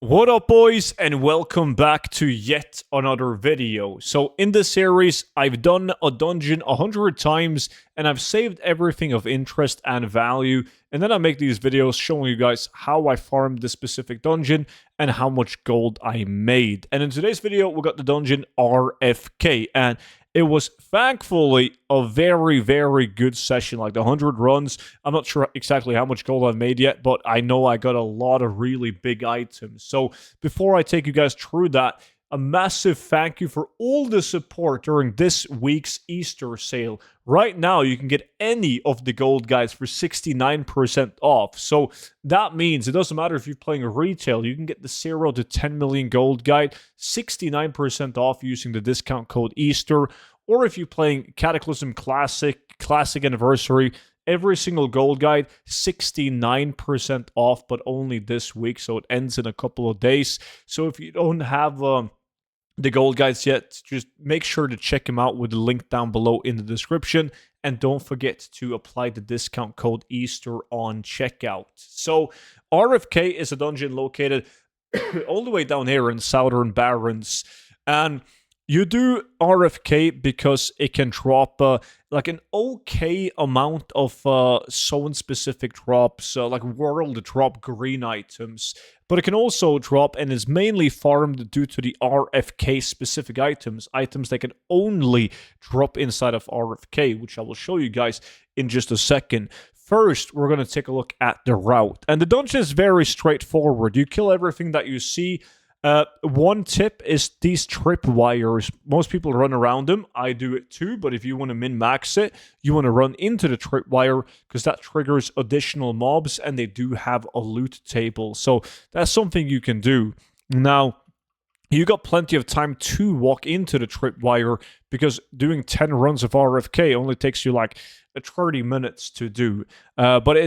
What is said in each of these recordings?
What up, boys, and welcome back to yet another video. So in this series, I've done a dungeon 100 times and I've saved everything of interest and value, and then I make these videos showing you guys how I farmed this specific dungeon and how much gold I made. And in today's video, we got the dungeon RFK, and it was thankfully a very good session, like the 100 runs. I'm not sure exactly how much gold I've made yet, but I know I got a lot of really big items. So before I take you guys through that, a massive thank you for all the support during this week's Easter sale. Right now, you can get any of the gold guides for 69% off. So that means it doesn't matter if you're playing retail, you can get the 0 to 10 million gold guide 69% off using the discount code Easter. Or if you're playing Cataclysm Classic, Classic Anniversary, every single gold guide 69% off, but only this week, so it ends in a couple of days. So if you don't have the gold guides yet, just make sure to check them out with the link down below in the description, and don't forget to apply the discount code Easter on checkout. So RFK is a dungeon located all the way down here in Southern Barrens, and you do RFK because it can drop like an okay amount of zone-specific drops, like world drop green items. But it can also drop and is mainly farmed due to the RFK-specific items that can only drop inside of RFK, which I will show you guys in just a second. First, we're going to take a look at the route. And the dungeon is very straightforward. You kill everything that you see. One tip is these tripwires. Most people run around them. I do it too, but if you want to min-max it, you want to run into the tripwire because that triggers additional mobs, and they do have a loot table. So that's something you can do. Now, you got plenty of time to walk into the tripwire because doing 10 runs of RFK only takes you like 30 minutes to do. But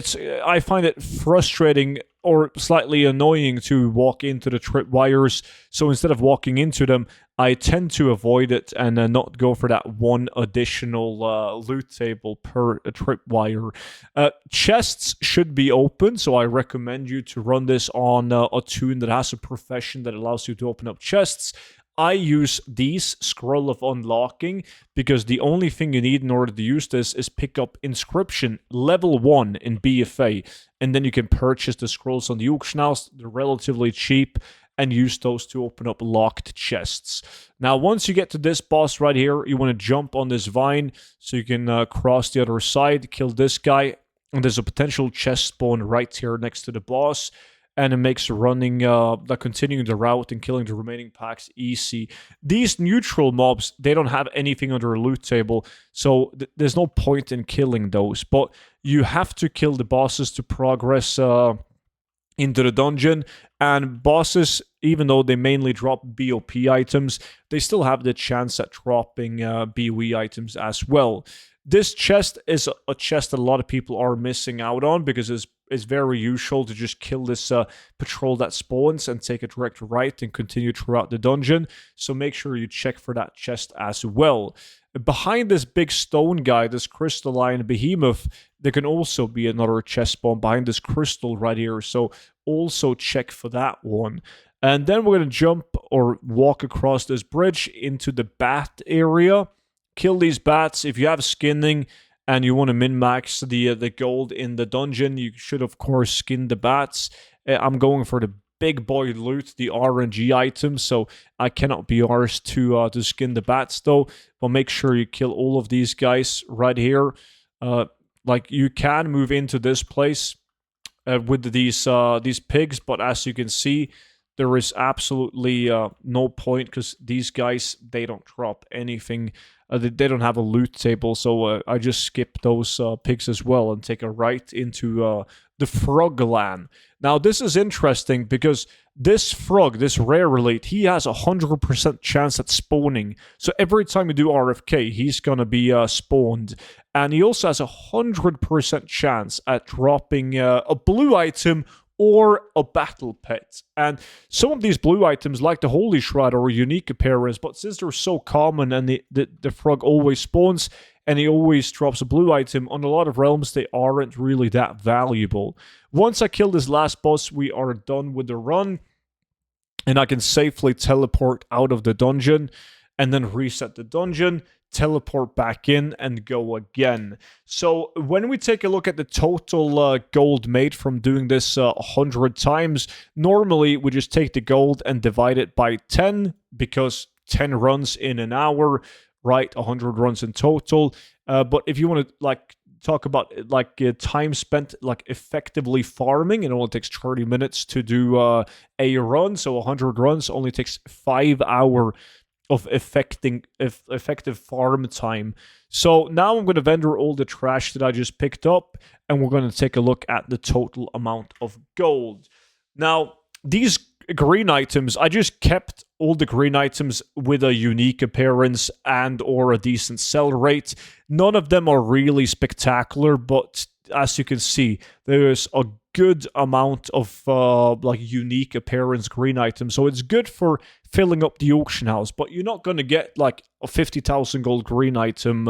I find it frustrating or slightly annoying to walk into the tripwires. So instead of walking into them, I tend to avoid it and not go for that one additional loot table per tripwire. Chests should be open, so I recommend you to run this on a tune that has a profession that allows you to open up chests. I use these Scroll of Unlocking because the only thing you need in order to use this is pick up Inscription level 1 in BFA, and then you can purchase the scrolls on the auction house. They're relatively cheap, and use those to open up locked chests. Now, once you get to this boss right here, you want to jump on this vine so you can cross the other side, kill this guy, and there's a potential chest spawn right here next to the boss. And it makes running, continuing the route and killing the remaining packs easy. These neutral mobs, they don't have anything under a loot table, so there's no point in killing those. But you have to kill the bosses to progress into the dungeon. And bosses, even though they mainly drop BOP items, they still have the chance at dropping BOE items as well. This chest is a chest that a lot of people are missing out on because it's very usual to just kill this patrol that spawns and take a direct right and continue throughout the dungeon. So make sure you check for that chest as well. Behind this big stone guy, this crystalline behemoth, there can also be another chest spawn behind this crystal right here. So also check for that one. And then we're going to jump or walk across this bridge into the bat area. Kill these bats. If you have skinning and you want to min-max the gold in the dungeon, you should, of course, skin the bats. I'm going for the big boy loot, the RNG items, so I cannot be arsed to skin the bats, though. But make sure you kill all of these guys right here. Like, you can move into this place with these pigs, but as you can see, there is absolutely no point because these guys, they don't drop anything. They don't have a loot table, so I just skip those pigs as well and take a right into the Frogland. Now, this is interesting because this frog, this rare elite, he has 100% chance at spawning. So every time you do RFK, he's going to be spawned. And he also has 100% chance at dropping a blue item or a battle pet. And some of these blue items, like the Holy Shroud, are a unique appearance, but since they're so common and the frog always spawns and he always drops a blue item, on a lot of realms they aren't really that valuable. Once I kill this last boss, we are done with the run. and I can safely teleport out of the dungeon and then reset the dungeon, teleport back in, and go again. So when we take a look at the total gold made from doing this 100 times, normally we just take the gold and divide it by 10, because 10 runs in an hour, right? 100 runs in total. But if you want to like talk about like time spent like effectively farming, it only takes 30 minutes to do a run. So 100 runs only takes 5 hours of effective farm time. So now I'm going to vendor all the trash that I just picked up, and we're going to take a look at the total amount of gold. Now, these green items, I just kept all the green items with a unique appearance and or a decent sell rate. None of them are really spectacular, but as you can see, there's a good amount of like unique appearance green items, so it's good for filling up the auction house. But you're not going to get like a 50,000 gold green item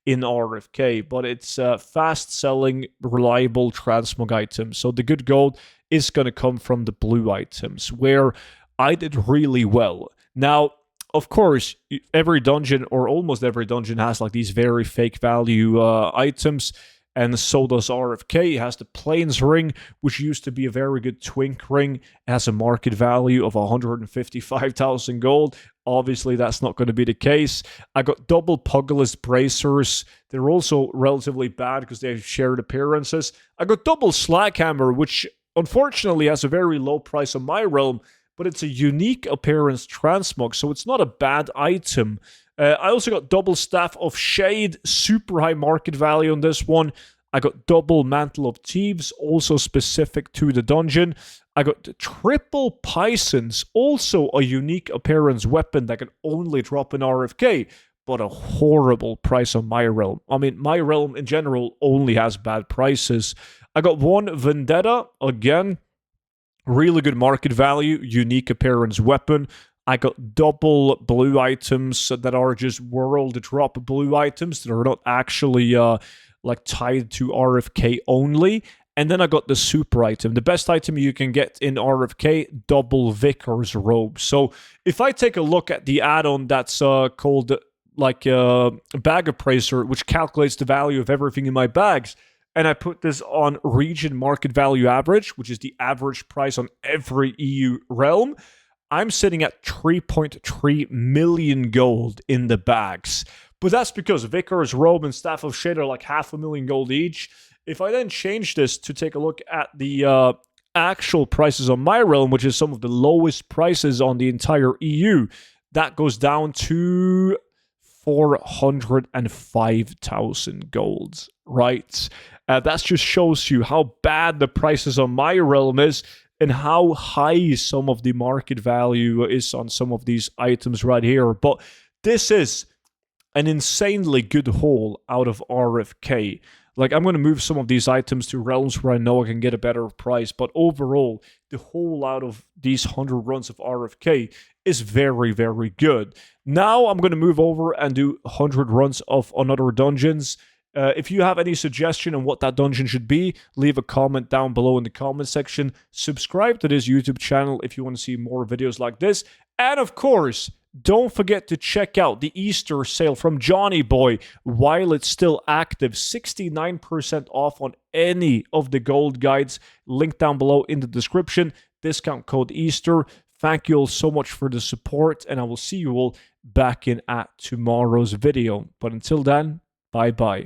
in RFK, but it's fast selling, reliable transmog items. So the good gold is going to come from the blue items, where I did really well. Now, of course, every dungeon, or almost every dungeon, has like these very fake value items, and so does RFK. It has the Plains Ring, which used to be a very good twink ring. It has a market value of 155,000 gold. Obviously, that's not going to be the case. I got double Pugilist Bracers. They're also relatively bad because they have shared appearances. I got double Slackhammer, which unfortunately has a very low price on my realm, but it's a unique appearance transmog, so it's not a bad item. I also got double Staff of Shade, super high market value on this one. I got double Mantle of Thieves, also specific to the dungeon. I got triple Pisons, also a unique appearance weapon that can only drop in RFK, but a horrible price on my realm. I mean, my realm in general only has bad prices. I got one Vendetta, again, really good market value, unique appearance weapon. I got double blue items that are just world drop blue items that are not actually like tied to RFK only. And then I got the super item, the best item you can get in RFK, double Vicar's Robe. So if I take a look at the add-on that's called like Bag Appraiser, which calculates the value of everything in my bags, and I put this on region market value average, which is the average price on every EU realm, I'm sitting at 3.3 million gold in the bags. But that's because Vicar's Robe and Staff of Shade are like 500,000 gold each. If I then change this to take a look at the actual prices on my realm, which is some of the lowest prices on the entire EU, that goes down to 405,000 gold, right? That just shows you how bad the prices on my realm is, and how high some of the market value is on some of these items right here. But this is an insanely good haul out of RFK. Like, I'm going to move some of these items to realms where I know I can get a better price, but overall, the haul out of these 100 runs of RFK is very, very good. Now, I'm going to move over and do 100 runs of another dungeons. If you have any suggestion on what that dungeon should be, leave a comment down below in the comment section. Subscribe to this YouTube channel if you want to see more videos like this. And of course, don't forget to check out the Easter sale from Johnny Boy while it's still active. 69% off on any of the gold guides. Link down below in the description. Discount code Easter. Thank you all so much for the support, and I will see you all back in at tomorrow's video. But until then, bye-bye.